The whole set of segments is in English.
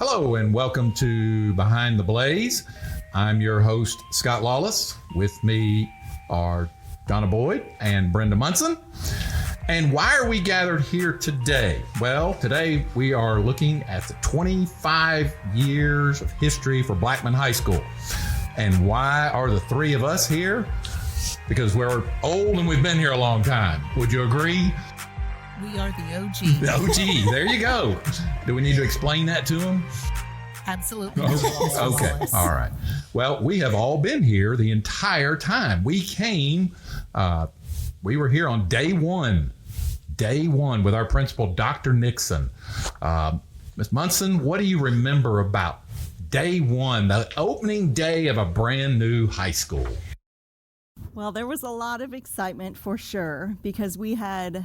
Hello and welcome to Behind the Blaze. I'm your host, Scott Lawless. With me are Donna Boyd and Brenda Monson. And why are we gathered here today? Well, today we are looking at the 25 years of history for Blackman High School. And why are the three of us here? Because we're old and we've been here a long time. Would you agree? We are the OG. The OG. There you go. Do we need to explain that to them? Absolutely. Okay. All right. Well, we have all been here the entire time. We were here on day one with our principal, Dr. Nixon. Ms. Monson, what do you remember about day one, the opening day of a brand new high school? Well, there was a lot of excitement for sure because we had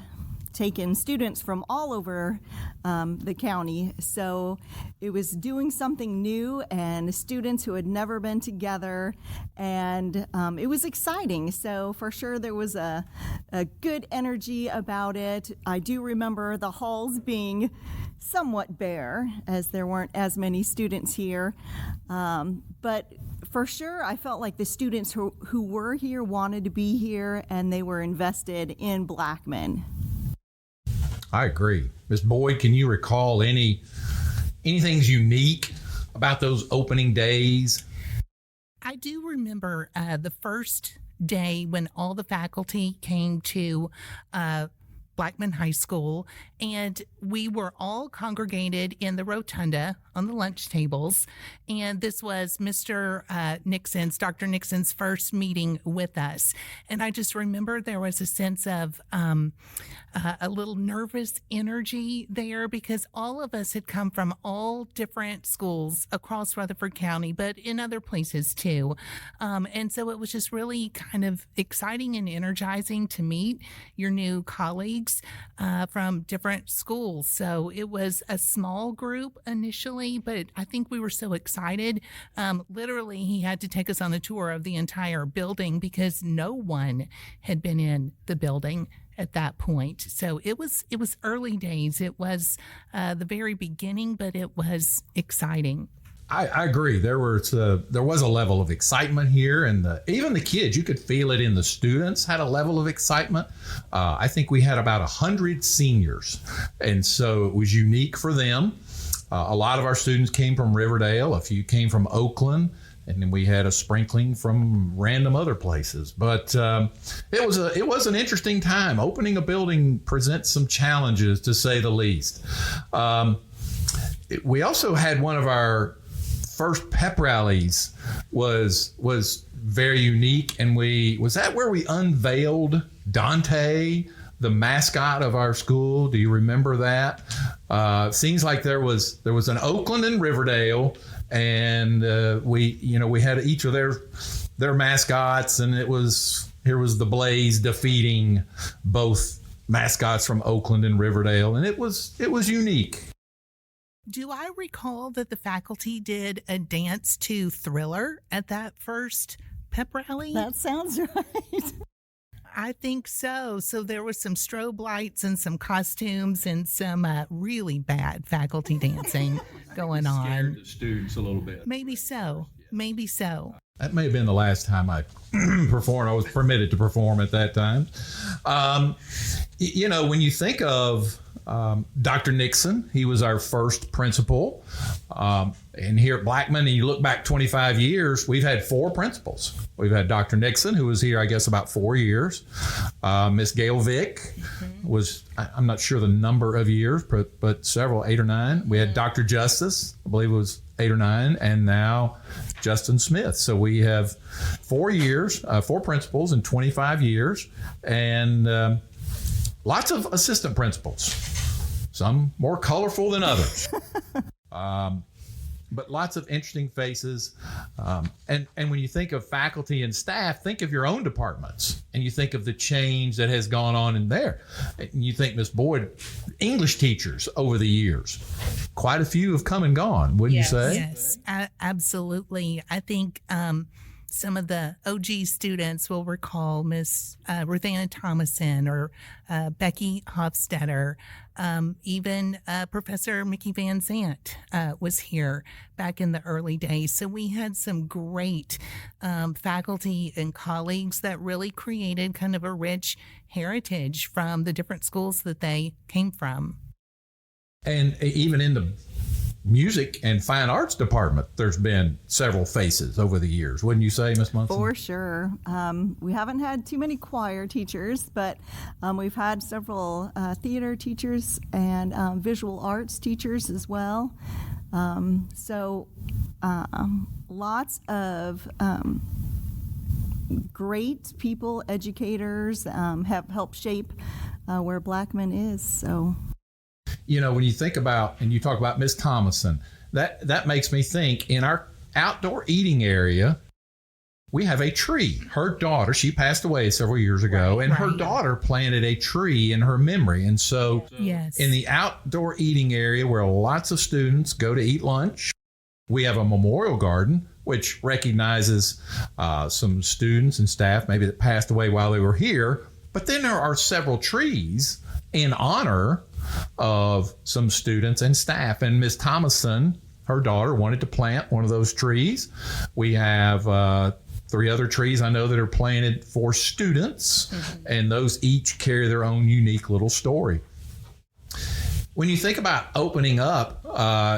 taken students from all over the county. So it was doing something new and students who had never been together, and it was exciting. So for sure there was a good energy about it. I do remember the halls being somewhat bare as there weren't as many students here. But for sure, I felt like the students who were here wanted to be here and they were invested in Blackman. I agree. Ms. Boyd, can you recall anything unique about those opening days? I do remember the first day when all the faculty came to Blackman High School, and we were all congregated in the rotunda on the lunch tables. And this was Dr. Nixon's first meeting with us. And I just remember there was a sense of a little nervous energy there because all of us had come from all different schools across Rutherford County, but in other places too. And so it was just really kind of exciting and energizing to meet your new colleagues from different schools. So it was a small group initially, but I think we were so excited. Literally, he had to take us on a tour of the entire building because no one had been in the building at that point. So it was early days. It was the very beginning, but it was exciting. I agree. There was a level of excitement here, and even the kids, you could feel it in the students, had a level of excitement. I think we had about 100 seniors, and so it was unique for them. A lot of our students came from Riverdale, a few came from Oakland, and then we had a sprinkling from random other places. But it was an interesting time. Opening a building presents some challenges, to say the least. We also had one of our first pep rallies was very unique, and was that where we unveiled Dante, the mascot of our school? Do you remember that? Seems like there was an Oakland and Riverdale, and we had each of their mascots, and here was the Blaze defeating both mascots from Oakland and Riverdale, and it was unique. Do I recall that the faculty did a dance to Thriller at that first pep rally? That sounds right. I think so. So there was some strobe lights and some costumes and some really bad faculty dancing going on. Scared the students a little bit. Maybe so. Maybe so. That may have been the last time I performed. I was permitted to perform at that time. When you think of Dr. Nixon, he was our first principal. And here at Blackman, and you look back 25 years, we've had 4 principals. We've had Dr. Nixon, who was here, I guess, about 4 years. Miss Gail Vick was, I'm not sure the number of years, but several, 8 or 9. We had Dr. Justice, I believe it was 8 or 9, and now Justin Smith. So we have 4 years, 4 principals in 25 years, and lots of assistant principals, some more colorful than others. But lots of interesting faces. And when you think of faculty and staff, think of your own departments, and you think of the change that has gone on in there. And you think, Miss Boyd, English teachers over the years, quite a few have come and gone, wouldn't you say? Yes, absolutely. I think some of the OG students will recall Miss Ruthanna Thomason or Becky Hofstetter. Even Professor Mickey Van Zant was here back in the early days. So we had some great faculty and colleagues that really created kind of a rich heritage from the different schools that they came from. And even in the music and fine arts department, there's been several faces over the years, wouldn't you say, Miss Monson? For sure. We haven't had too many choir teachers, but we've had several theater teachers and visual arts teachers as well. So lots of great people, educators, have helped shape where Blackman is. So. You know, when you think about, and you talk about Miss Thomason, that makes me think in our outdoor eating area, we have a tree. Her daughter, she passed away several years ago, and her daughter planted a tree in her memory. And so in the outdoor eating area where lots of students go to eat lunch, we have a memorial garden, which recognizes some students and staff maybe that passed away while they were here. But then there are several trees in honor of some students and staff. And Miss Thomason, her daughter, wanted to plant one of those trees. We have 3 other trees I know that are planted for students, and those each carry their own unique little story. When you think about opening up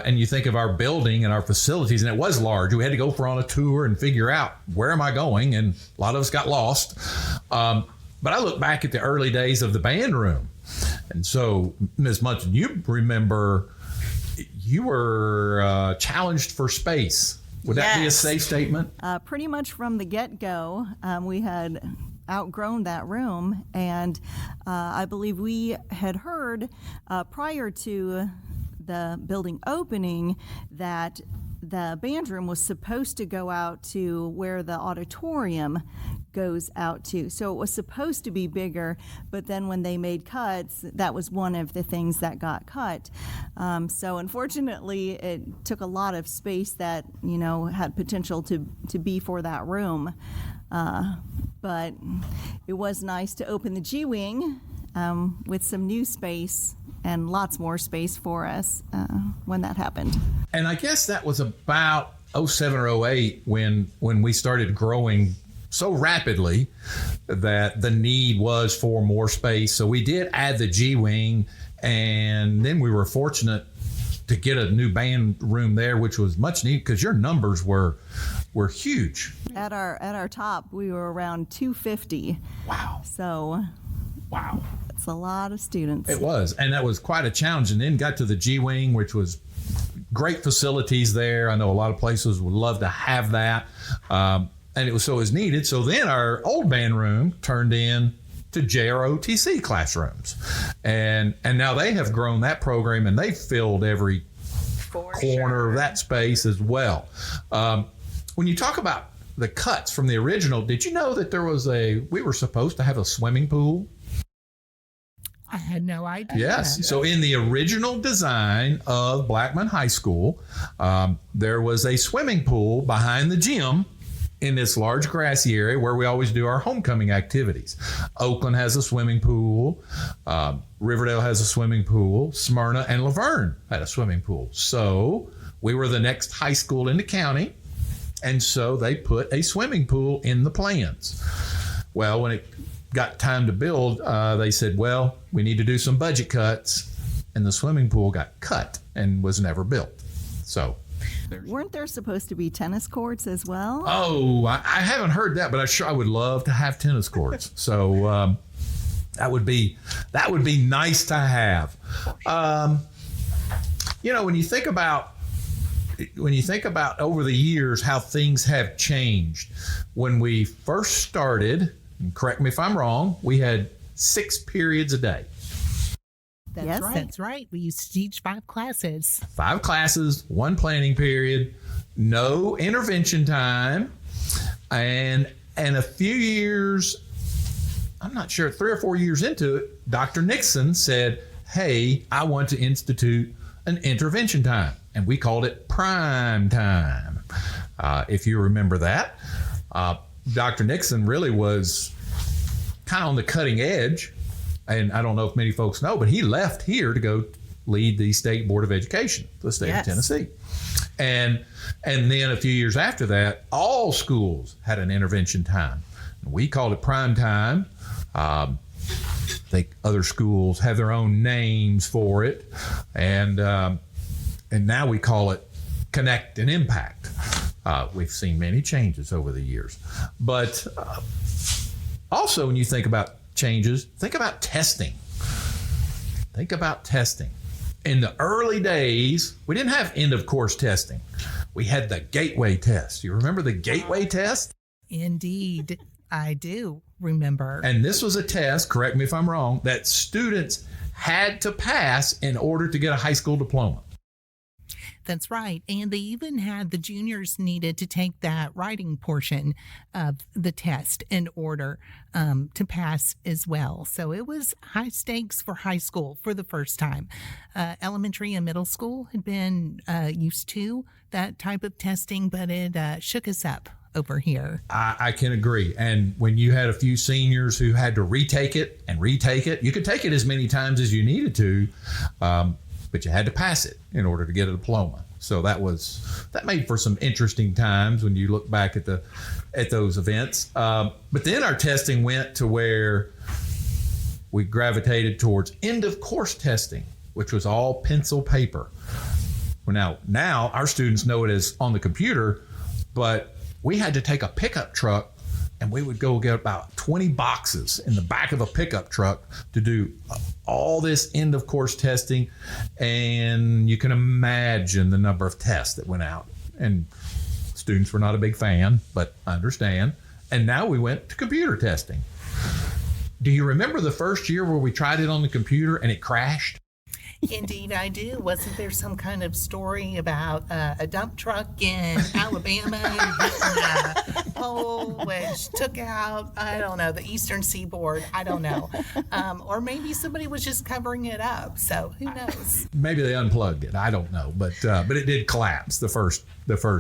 and you think of our building and our facilities, and it was large, we had to go on a tour and figure out where am I going, and a lot of us got lost. But I look back at the early days of the band room. And so, Ms. Monson, you remember you were challenged for space. Would that be a safe statement? Pretty much from the get-go, we had outgrown that room. And I believe we had heard prior to the building opening that the band room was supposed to go out to where the auditorium goes out to. So it was supposed to be bigger, but then when they made cuts, that was one of the things that got cut. So unfortunately, it took a lot of space that, you know, had potential to be for that room. But it was nice to open the G-Wing with some new space and lots more space for us when that happened. And I guess that was about 07 or 08 when we started growing so rapidly that the need was for more space. So we did add the G-Wing, and then we were fortunate to get a new band room there, which was much needed because your numbers were huge. At our top, we were around 250. Wow. So wow. It's a lot of students. It was, and that was quite a challenge. And then got to the G-Wing, which was great facilities there. I know a lot of places would love to have that. And it was needed. So then our old band room turned in to JROTC classrooms. And now they have grown that program, and they've filled every corner of that space as well. When you talk about the cuts from the original, did you know that we were supposed to have a swimming pool? I had no idea. Yes. So in the original design of Blackman High School, there was a swimming pool behind the gym in this large grassy area where we always do our homecoming activities. Oakland has a swimming pool. Riverdale has a swimming pool. Smyrna and Laverne had a swimming pool. So we were the next high school in the county, and so they put a swimming pool in the plans. Well, when it got time to build, they said, well, we need to do some budget cuts, and the swimming pool got cut and was never built. So weren't there supposed to be tennis courts as well? Oh, I haven't heard that, but I would love to have tennis courts. So that would be nice to have. You know, when you think about over the years how things have changed. When we first started, and correct me if I'm wrong, we had 6 periods a day. Yes. That's right. We used to teach 5 classes. 5 classes, 1 planning period, no intervention time, and a few years, I'm not sure, 3 or 4 years into it, Dr. Nixon said, hey, I want to institute an intervention time. And we called it prime time, if you remember that. Dr. Nixon really was kind of on the cutting edge. And I don't know if many folks know, but he left here to go lead the State Board of Education for the state of Tennessee. And then a few years after that, all schools had an intervention time. We called it prime time. I think other schools have their own names for it. And now we call it Connect and Impact. We've seen many changes over the years. But also, when you think about changes, think about testing. Think about testing. In the early days, we didn't have end of course testing. We had the gateway test. You remember the gateway test? Indeed, I do remember. And this was a test, correct me if I'm wrong, that students had to pass in order to get a high school diploma. That's right. And they even had the juniors needed to take that writing portion of the test in order to pass as well. So it was high stakes for high school for the first time. Elementary and middle school had been used to that type of testing, but it shook us up over here. I can agree. And when you had a few seniors who had to retake it and retake it, you could take it as many times as you needed to, but you had to pass it in order to get a diploma. So that made for some interesting times when you look back at those events. But then our testing went to where we gravitated towards end of course testing, which was all pencil paper. Well, now our students know it as on the computer, but we had to take a pickup truck and we would go get about 20 boxes in the back of a pickup truck to do all this end of course testing. And you can imagine the number of tests that went out. And students were not a big fan, but I understand. And now we went to computer testing. Do you remember the first year where we tried it on the computer and it crashed? Indeed, I do. Wasn't there some kind of story about a dump truck in Alabama hitting a pole which took out, I don't know, the eastern seaboard? I don't know. Or maybe somebody was just covering it up. So who knows? Maybe they unplugged it. I don't know. But it did collapse the first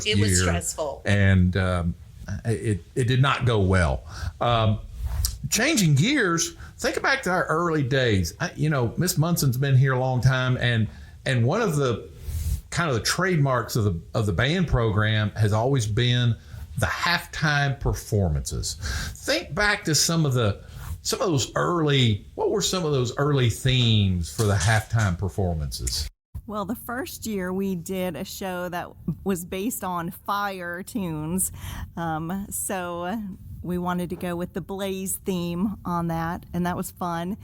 year. It was stressful. And it did not go well. Changing gears, think back to our early days. Miss Monson's been here a long time, and one of the kind of the trademarks of the band program has always been the halftime performances. Think back to some of those early. What were some of those early themes for the halftime performances? Well, the first year we did a show that was based on fire tunes, so we wanted to go with the Blaze theme on that, and that was fun.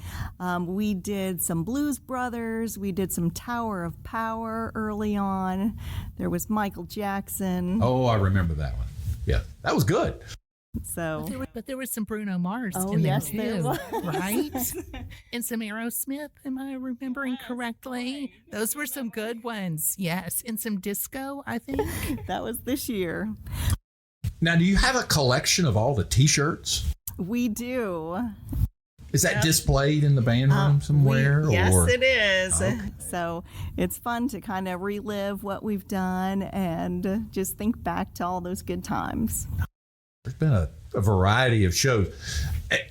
We did some Blues Brothers. We did some Tower of Power early on. There was Michael Jackson. Oh, I remember that one. Yeah, that was good. So, but there was some Bruno Mars oh, in there yes, too, there was. right? And some Aerosmith, am I remembering correctly? Those were some good ones, yes. And some disco, I think. That was this year. Now, do you have a collection of all the T-shirts? We do. Is that displayed in the band room somewhere? Yes, or? it is. Okay. So it's fun to kind of relive what we've done and just think back to all those good times. There's been a variety of shows.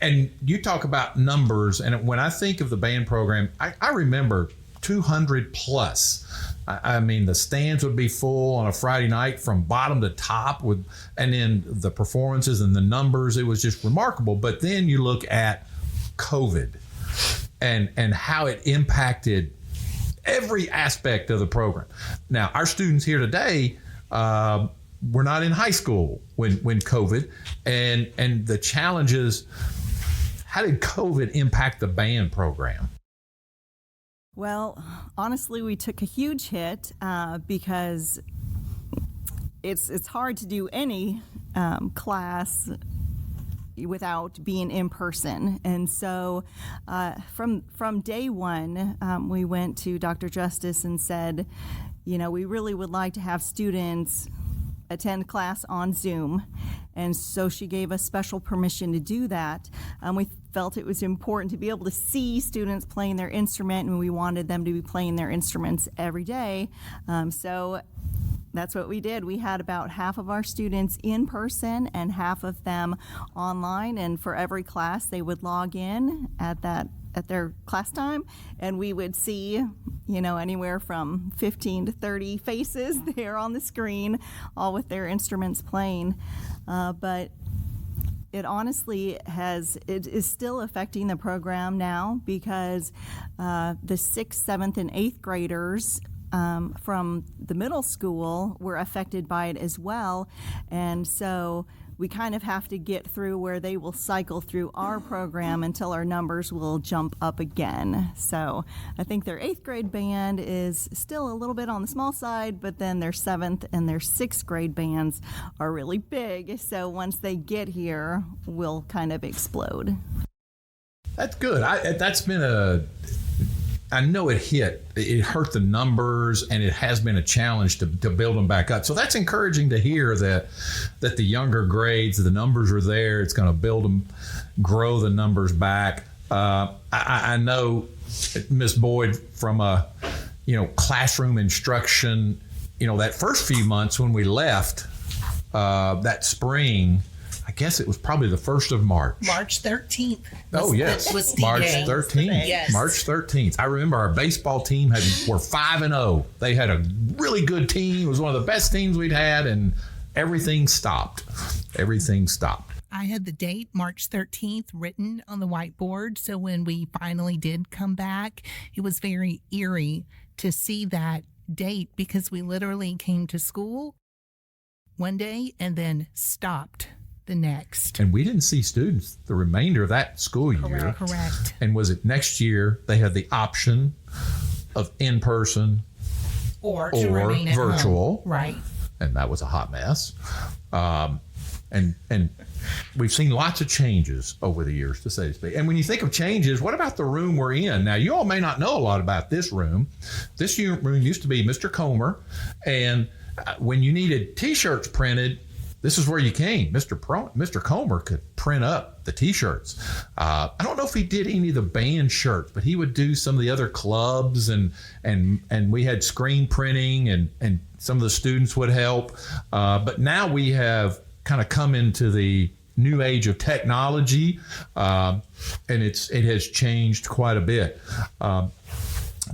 And you talk about numbers, and when I think of the band program, I remember 200 plus. I mean, the stands would be full on a Friday night from bottom to top, and then the performances and the numbers, it was just remarkable. But then you look at COVID and how it impacted every aspect of the program. Now, our students here today, were not in high school when COVID, and the challenges. How did COVID impact the band program? Well, honestly, we took a huge hit because it's hard to do any class without being in person. And so from day one, we went to Dr. Justice and said, we really would like to have students attend class on Zoom. And so she gave us special permission to do that. We felt it was important to be able to see students playing their instrument, and we wanted them to be playing their instruments every day. So That's what we did. We had about half of our students in person and half of them online. And for every class, they would log in at their class time, and we would see, anywhere from 15 to 30 faces there on the screen, all with their instruments playing. But it honestly it is still affecting the program now, because the 6th, 7th, and 8th graders from the middle school were affected by it as well. And so we kind of have to get through where they will cycle through our program until our numbers will jump up again. So I think their 8th grade band is still a little bit on the small side, but then their 7th and their 6th grade bands are really big. So once they get here, we'll kind of explode. That's good. I know it hurt the numbers, and it has been a challenge to build them back up. So that's encouraging to hear that the younger grades, the numbers are there. It's going to build them, grow the numbers back. I know Miss Boyd from classroom instruction, that first few months when we left that spring, I guess it was probably the 1st of March. March 13th. Oh, yes. Was March D-Day. 13th. Yes. March 13th. I remember our baseball team were 5-0. They had a really good team. It was one of the best teams we'd had, and everything stopped. I had the date, March 13th, written on the whiteboard. So when we finally did come back, it was very eerie to see that date, because we literally came to school one day and then stopped the next. And we didn't see students the remainder of that school year. Correct. And was it next year they had the option of in-person Or to remain at virtual. home. Right. And that was a hot mess. And we've seen lots of changes over the years, to say the speak. And when you think of changes, what about the room we're in? Now, you all may not know a lot about this room. This room used to be Mr. Comer. And when you needed T-shirts printed, this is where you came. Mr. Comer could print up the T-shirts. I don't know if he did any of the band shirts, but he would do some of the other clubs, and we had screen printing, and some of the students would help. But now we have kind of come into the new age of technology, and it has changed quite a bit.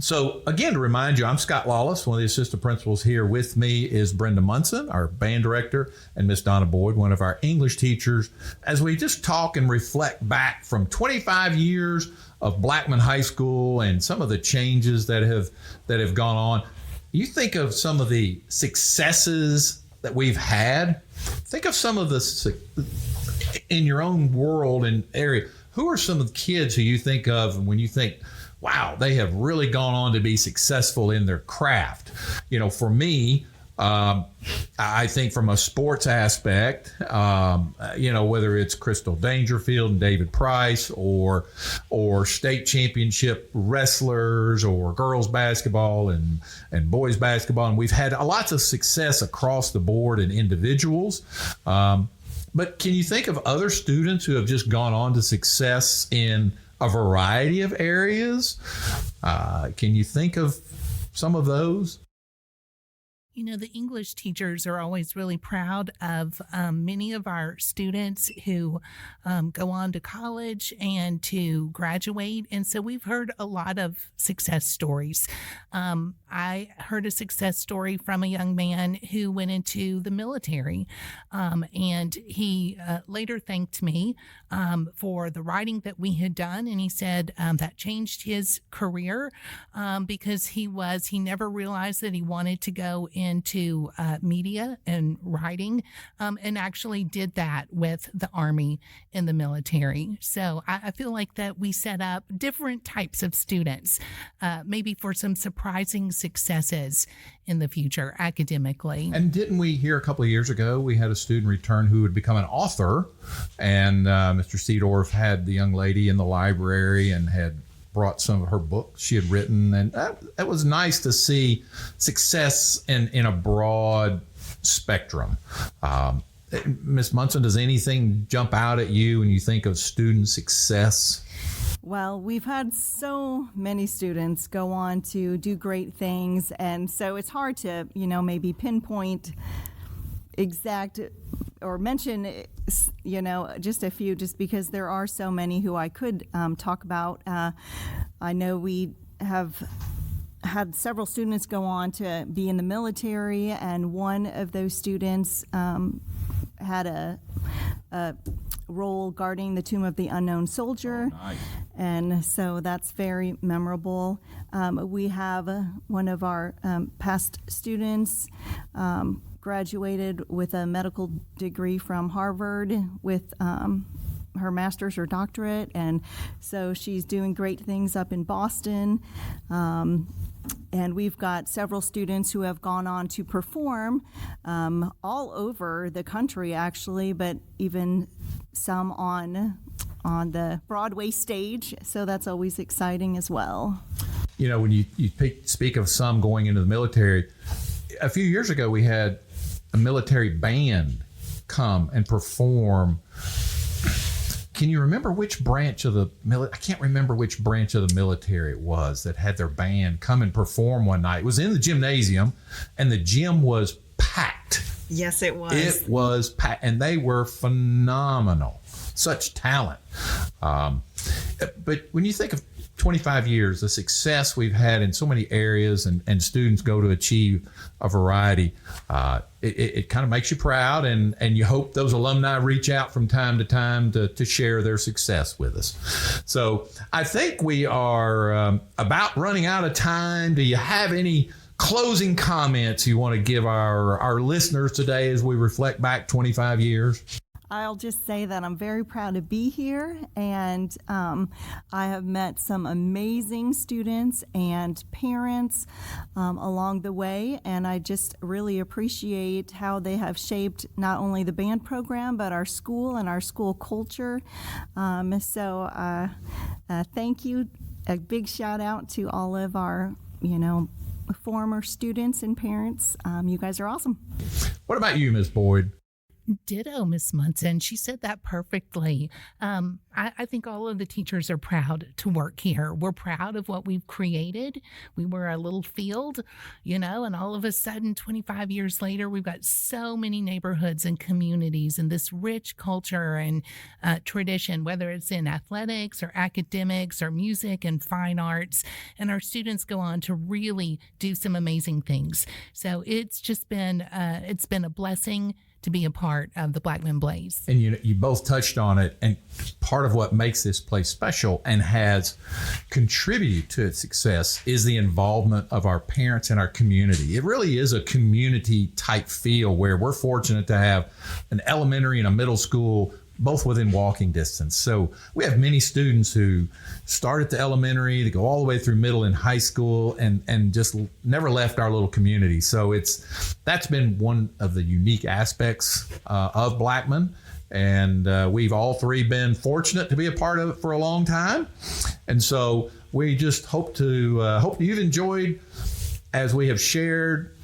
So again, to remind you, I'm Scott Lawless, one of the assistant principals. Here with me is Brenda Monson, our band director, and Miss Donna Boyd, one of our English teachers, as we just talk and reflect back from 25 years of Blackman High School and some of the changes that have gone on. You think of some of the successes that we've had. Think of some of the in your own world and area. Who are some of the kids who you think of when you think, wow, they have really gone on to be successful in their craft? For me, I think from a sports aspect, whether it's Crystal Dangerfield and David Price, or state championship wrestlers, or girls basketball and boys basketball, and we've had lots of success across the board in individuals. But can you think of other students who have just gone on to success in a variety of areas? Can you think of some of those? The English teachers are always really proud of many of our students who go on to college and to graduate. And so we've heard a lot of success stories. I heard a success story from a young man who went into the military, and he later thanked me for the writing that we had done. And he said that changed his career because he never realized that he wanted to go into media and writing, and actually did that with the Army and the military. So I feel like that we set up different types of students, maybe for some surprising successes in the future academically. And didn't we hear a couple of years ago, we had a student return who would become an author, and Mr. Seedorf had the young lady in the library and had brought some of her books she had written, and that was nice to see success in a broad spectrum. Ms. Monson, does anything jump out at you when you think of student success? Well, we've had so many students go on to do great things, and so it's hard to, maybe pinpoint exact or mention, just a few, just because there are so many who I could talk about. I know we have had several students go on to be in the military, and one of those students had a role guarding the tomb of the unknown soldier. Oh, nice. And so that's very memorable. We have one of our past students graduated with a medical degree from Harvard with her master's or doctorate, and so she's doing great things up in Boston. And we've got several students who have gone on to perform all over the country, actually, but even some on the Broadway stage. So that's always exciting as well. When you speak of some going into the military, a few years ago we had a military band come and perform. Can you remember which branch of the military? I can't remember which branch of the military it was that had their band come and perform one night. It was in the gymnasium, and the gym was packed. Yes, it was. It was packed, and they were phenomenal. Such talent. But when you think of 25 years, the success we've had in so many areas, and students go to achieve a variety, it kind of makes you proud, and you hope those alumni reach out from time to time to share their success with us. So I think we are about running out of time. Do you have any closing comments you want to give our listeners today as we reflect back 25 years? I'll just say that I'm very proud to be here, and I have met some amazing students and parents along the way, and I just really appreciate how they have shaped not only the band program, but our school and our school culture. So thank you. A big shout out to all of our, former students and parents. You guys are awesome. What about you, Ms. Boyd? Ditto, Miss Monson. She said that perfectly. I think all of the teachers are proud to work here. We're proud of what we've created. We were a little field, and all of a sudden, 25 years later, we've got so many neighborhoods and communities and this rich culture and tradition, whether it's in athletics or academics or music and fine arts. And our students go on to really do some amazing things. So it's just been, it's been a blessing to be a part of the Blackman Blaze. And you both touched on it, and part of what makes this place special and has contributed to its success is the involvement of our parents and our community. It really is a community type feel where we're fortunate to have an elementary and a middle school both within walking distance. So we have many students who start at the elementary, they go all the way through middle and high school, and just never left our little community. So that's been one of the unique aspects of Blackman. And we've all three been fortunate to be a part of it for a long time. And so we just hope you've enjoyed, as we have shared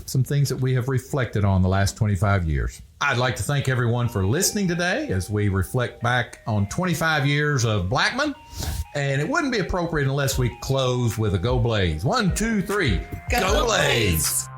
some things that we have reflected on the last 25 years. I'd like to thank everyone for listening today as we reflect back on 25 years of Blackman. And it wouldn't be appropriate unless we close with a Go Blaze. 1, 2, 3. Go Blaze!